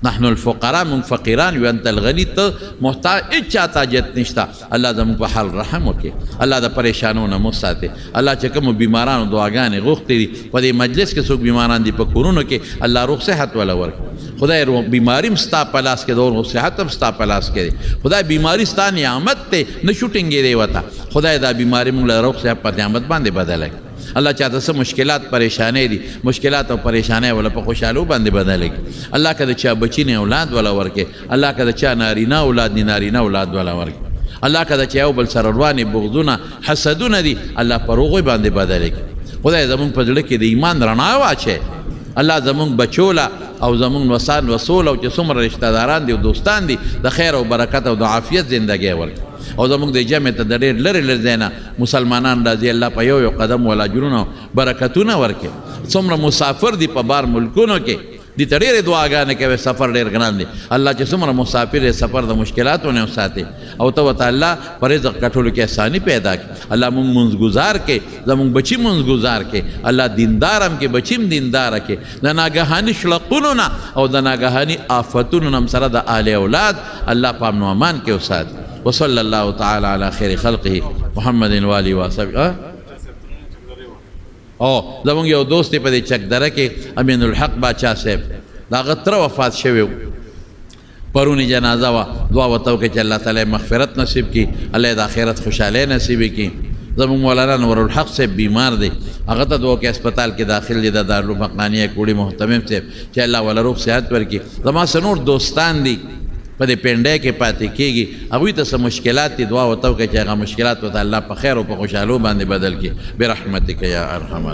نحن الفقراء من فقیران یو انت الغنی ته محتاج هیڅ چاته حاجت نشته الله زموږ په حال رحم وکړي الله د پریشانو نه مو ساتي الله چې کوم بیمارانو دعاګانې غوښتې دي په دې مجلس کې څوک بیماران دي په کورونو کې الله روغ صحت ولا ورکړي خدای بیماری هم ستا په لاس کې ده او صحت هم ستا په لاس کې دی خدای بیماری ستا نعمت دی نه شو ټینګېدی ورته خدای دا بیماري موږ له روغ صحت په نعمت باندې بدله کړي الله چاته څه مشکلات پریشانې دي مشکلات او پریشانې ولا په خوشحالو باندې بدله کړي الله که د چا بچي نه اولاد ولا ورکړي الله که د چا نارینه اولاد دي نارینه اولاد ولا ورکړي الله که د چا یو بل سره روانې بغضونه حسدونه دي الله پر هغوی باندې بدله کړي خدای زمونږ په زړه کې د ایمان رڼا واچوي الله زمونږ بچوله او زمونږ وسان وصول او چې څومره رشته داران دي او دوستان دي د خیر او برکت او د عافیت زندګۍ ورکړي او زمونږ د جمع ته د ډېر لرې لرې ځای نه مسلمانان راځي الله په یو یو قدم ولا اجرونه برکتونه ورکړي څومره مسافر دي په بار ملکونو کې دي ته ډېرې دعاګانې کوي سفر ډېر ګران دی الله چې څومره مسافر یې سفر د مشکلاتو نه وساتي او ته ورته الله په رزق کټولو کې اساني پیدا کړي الله مونږ مونځ ګزار کې زمونږ بچي مونځ ګزار کې الله دیندار هم کې بچي هم دینداره کې د ناګهاني شلقونو نه او د ناګهاني آفتونو نه هم سره د اهل اولاد الله په امن و امان کې وساتي وصلی الله تعالی علی خیر خلقه محمد و آله و صحبه او زمونږ یو دوست په دې چکدره کې امین الحق باچا صاحب د هغه تره وفات شوی و پرونی جنازه وه دعا ورته وکړئ چې الله تعالی مغفرت نصیب کړي الله یې د آخرت خوشحالۍ نصیب کړي زمونږ مولانا نور الحق صاحب بیمار دی هغه ته دعا کې اسپتال کې داخل دی د دارالفقانیه کوړي محتمم صاحب چې الله والا روغ صحت ورکړي زما څه نور دوستان دي په دې پنډۍ کې پاتې کېږي هغوی ته څه مشکلات دي دعا ورته وکړئ چې هغه مشکلات ورته الله په خیر او په خوشحالو باندې بدل کړي برحمتک یا ارحم